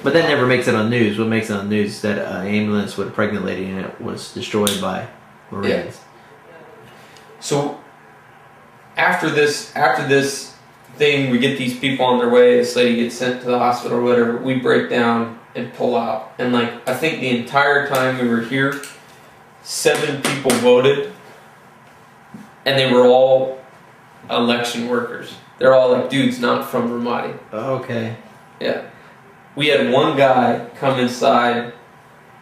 But that never makes it on news. What makes it on news is that an ambulance with a pregnant lady in it was destroyed by Marines. Yeah. So after this thing, we get these people on their way. This lady gets sent to the hospital or whatever. We break down and pull out. And like, I think the entire time we were here, 7 people voted, and they were all election workers. They're all like dudes not from Ramadi. Okay. Yeah. We had one guy come inside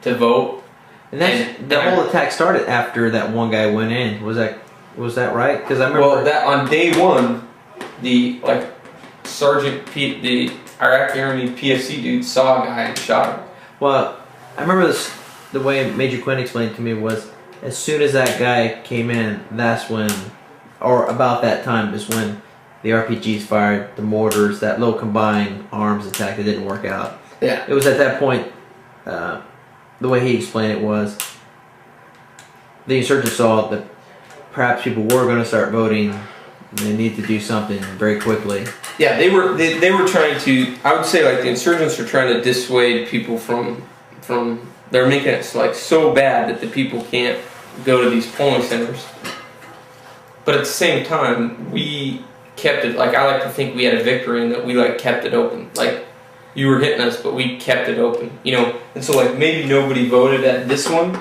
to vote. And the whole attack started after that one guy went in. Was that right? Because I remember. Well, that on day 1, the Sergeant Pete, the Iraqi Army PFC dude, saw a guy and shot him. Well, I remember this. The way Major Quinn explained it to me was, as soon as that guy came in, that's when, or about that time, is when the RPGs fired, the mortars, that little combined arms attack that didn't work out. Yeah. It was at that point. The way he explained it was, the insurgents saw that perhaps people were going to start voting. And they need to do something very quickly. Yeah, they were trying to. I would say the insurgents are trying to dissuade people from. They're making it so bad that the people can't go to these polling centers. But at the same time, we kept it. I like to think we had a victory in that we kept it open. You were hitting us, but we kept it open. And so maybe nobody voted at this one,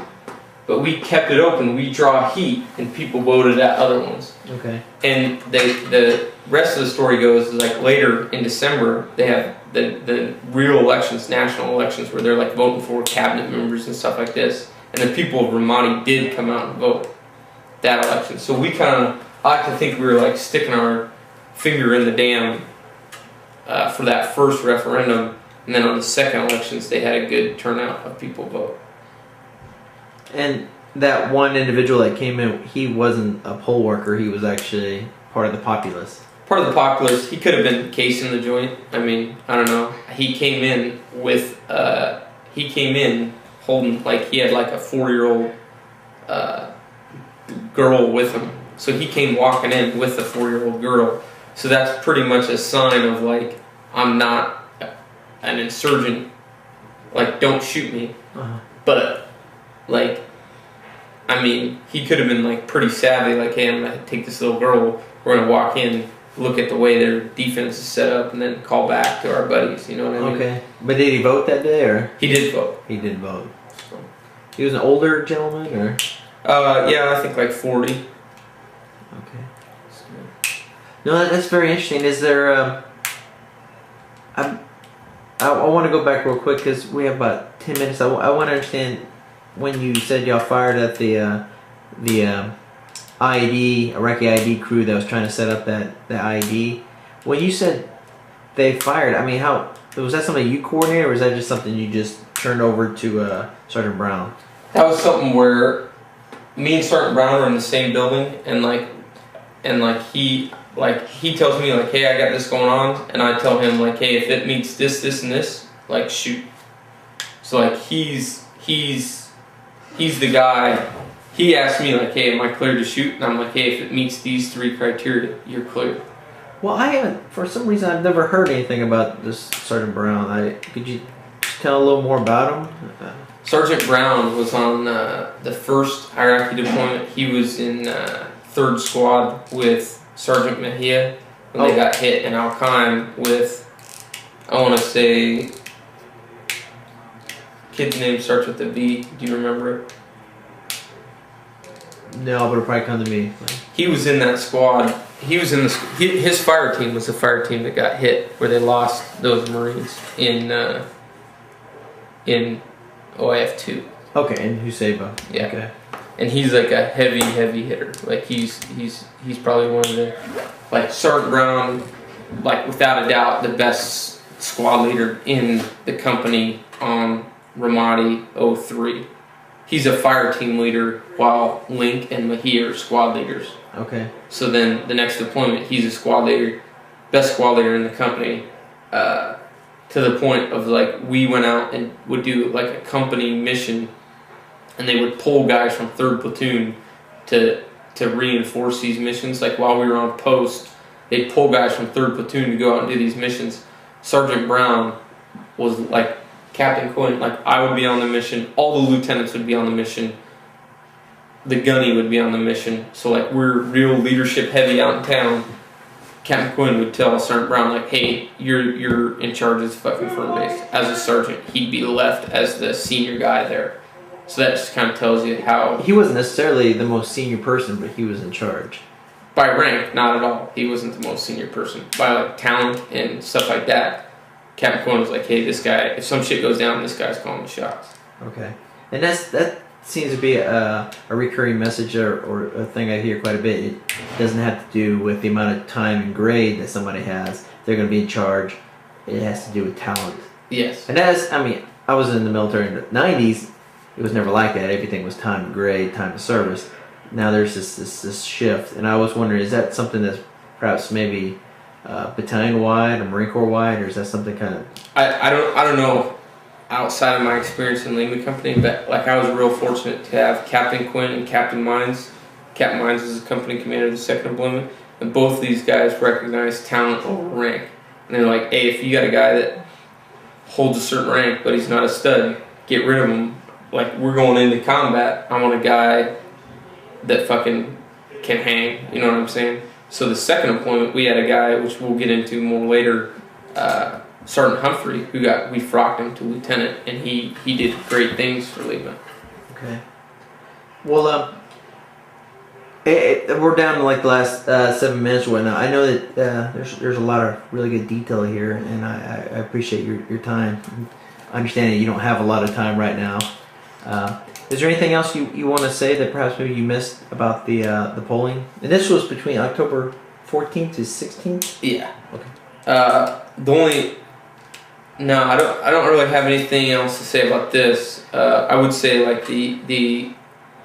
but we kept it open. We draw heat, and people voted at other ones. Okay. And the rest of the story goes is later in December they have the real elections, national elections, where they're voting for cabinet members and stuff like this. And the people of Ramadi did come out and vote that election. So we I like to think we were sticking our finger in the dam for that first referendum, and then on the second elections they had a good turnout of people vote. And that one individual that came in, he wasn't a poll worker. He was actually part of the populace. Part of the populace. He could have been casing the joint. I mean, I don't know. He came in with. He came in holding he had a 4-year-old girl with him. So he came walking in with the 4-year-old girl. So that's pretty much a sign of I'm not an insurgent. Don't shoot me. Uh-huh. But I mean, he could have been pretty savvy. Hey, I'm gonna take this little girl. We're gonna walk in, look at the way their defense is set up, and then call back to our buddies. You know what I mean? Okay. But did he vote that day, or? He did vote. He did vote. He was an older gentleman, or? Yeah, I think 40. Okay. No, that's very interesting. Is there? I want to go back real quick because we have about 10 minutes. I want to understand when you said y'all fired at the IED, Iraqi IED crew that was trying to set up the IED. When you said they fired, I mean, how was that something you coordinated, or was that just something you just turned over to Sergeant Brown? That was something where me and Sergeant Brown were in the same building, and he tells me hey, I got this going on, and I tell him hey, if it meets this, this, and this, shoot. So he's the guy. He asked me hey, am I clear to shoot? And I'm hey, if it meets these 3 criteria, you're clear. Well, I haven't, for some reason, I've never heard anything about this Sergeant Brown. Could you tell a little more about him? Sergeant Brown was on the first Iraqi deployment. He was in 3rd Squad with Sergeant Mejia when they got hit in Al-Qaim with, I want to say, kid's name starts with a V. Do you remember it? No, but it'll probably come to me. He was in that squad. He was in his fire team was the fire team that got hit, where they lost those Marines in OIF 2. Okay, in Husayba. Yeah. Okay. And he's a heavy hitter. He's probably one of the Sergeant Brown, without a doubt the best squad leader in the company on Ramadi 03. He's a fire team leader while Link and Mejia are squad leaders. Okay. So then the next deployment, he's a squad leader, best squad leader in the company, to the point of we went out and would do a company mission, and they would pull guys from 3rd Platoon to reinforce these missions. While we were on post, they'd pull guys from 3rd Platoon to go out and do these missions. Sergeant Brown was Captain Quinn, like I would be on the mission, all the lieutenants would be on the mission, the gunny would be on the mission. So like we're real leadership heavy out in town. Captain Quinn would tell Sergeant Brown like, "Hey, you're in charge of this fucking firm base." As a sergeant, he'd be left as the senior guy there. So that just kind of tells you how He wasn't necessarily the most senior person, but he was in charge. by rank, not at all. He wasn't the most senior person. By like talent and stuff like that, Captain Quinn was like, "Hey, this guy. If some shit goes down, this guy's calling the shots." Okay, and that seems to be a recurring message or a thing I hear quite a bit. It doesn't have to do with the amount of time and grade that somebody has. They're going to be in charge. It has to do with talent. Yes. And I was in the military in the 90s. It was never like that. Everything was time and grade, time of service. Now there's this shift, and I was wondering, is that something that's perhaps maybe battalion-wide or Marine Corps-wide, or is that something kind of... I don't know outside of my experience in Lima Company, but like I was real fortunate to have Captain Quinn and Captain Mines. Captain Mines is the company commander of the 2nd Deployment, and both these guys recognize talent over rank. And they're like, "Hey, if you got a guy that holds a certain rank but he's not a stud, get rid of him. Like we're going into combat, I want a guy that fucking can hang." You know what I'm saying? So the 2nd Deployment, we had a guy, which we'll get into more later, Sergeant Humphrey, we frocked him to lieutenant, and he did great things for Lima. Okay. Well, we're down to like the last 7 minutes or whatnot. I know that there's a lot of really good detail here, and I appreciate your time. I understand that you don't have a lot of time right now. Is there anything else you want to say that perhaps maybe you missed about the polling? And this was between October 14th to 16th? Yeah. Okay. I don't really have anything else to say about this. I would say like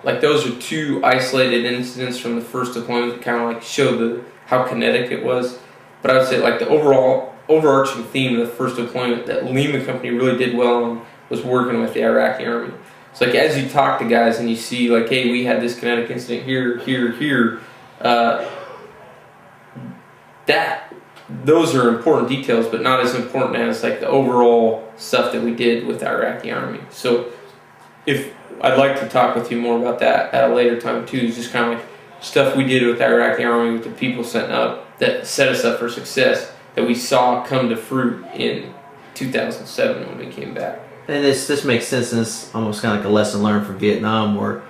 like those are two isolated incidents from the 1st deployment that kind of like show how kinetic it was. But I would say like the overarching theme of the 1st deployment that Lima Company really did well on was working with the Iraqi Army. So like as you talk to guys and you see like, "Hey, we had this kinetic incident here, those are important details, but not as important as like the overall stuff that we did with the Iraqi Army." So if I'd like to talk with you more about that at a later time too, is just kind of like stuff we did with the Iraqi Army, with the people setting up that set us up for success that we saw come to fruit in 2007 when we came back. And this makes sense, and it's almost kind of like a lesson learned from Vietnam, where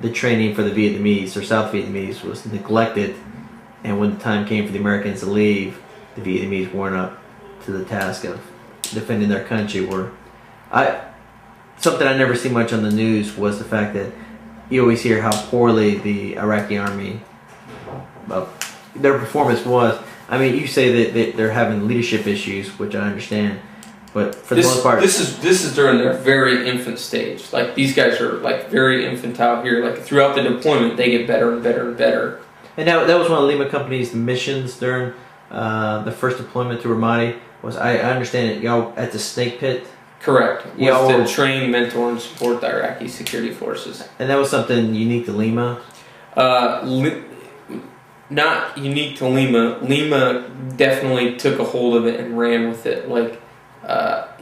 the training for the Vietnamese or South Vietnamese was neglected, and when the time came for the Americans to leave, the Vietnamese weren't up to the task of defending their country. Something I never see much on the news was the fact that you always hear how poorly the Iraqi Army, their performance was. I mean, you say that they're having leadership issues, which I understand, but for the most part, this is during their very infant stage. Like these guys are like very infantile here. Like throughout the deployment, they get better and better and better. And that was one of Lima Company's missions during the 1st deployment to Ramadi. I understand it, y'all at the Snake Pit. Correct. Was to train, mentor, and support the Iraqi security forces. And that was something unique to Lima? Not unique to Lima. Lima definitely took a hold of it and ran with it. Like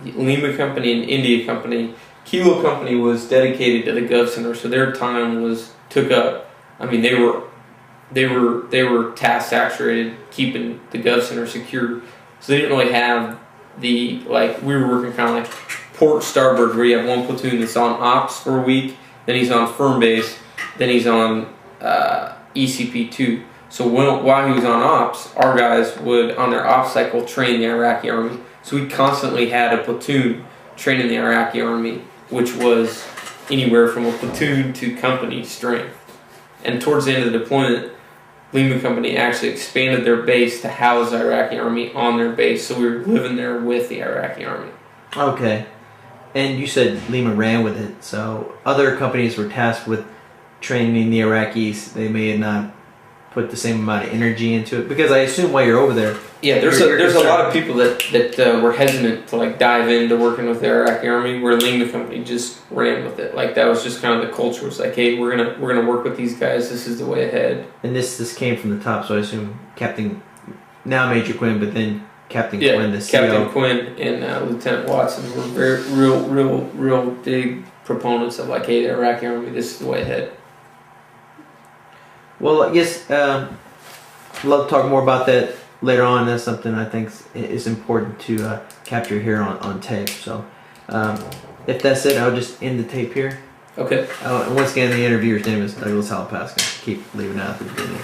Lima Company and India Company, Kilo Company was dedicated to the Gov Center, so their time was took up. I mean, they were task saturated keeping the Gov Center secure, so they didn't really have we were working kind of like port starboard, where you have one platoon that's on ops for a week, then he's on firm base, then he's on ECP2. So while he was on ops, our guys would, on their ops cycle, train the Iraqi Army. So we constantly had a platoon training the Iraqi Army, which was anywhere from a platoon to company strength. And towards the end of the deployment, Lima Company actually expanded their base to house the Iraqi Army on their base, so we were living there with the Iraqi Army. Okay. And you said Lima ran with it, so other companies were tasked with training the Iraqis. They may have not put the same amount of energy into it, because I assume while you're over there... Yeah, there's a lot of people that were hesitant to like dive into working with the Iraqi Army, where Lima Company just ran with it. Like that was just kind of the culture. It was like, hey, we're gonna work with these guys. This is the way ahead. And this came from the top, so I assume Captain, now Major Quinn, but then Captain Yeah, Quinn, the Captain CO. Quinn and Lieutenant Watson were very real big proponents of like, hey, the Iraqi army, this is the way ahead. Well, I guess love to talk more about that later on. That's something I think is important to capture here on tape. So, if that's it, I'll just end the tape here. Okay. And once again, the interviewer's name is Douglas Halapaska. Keep leaving out at the beginning.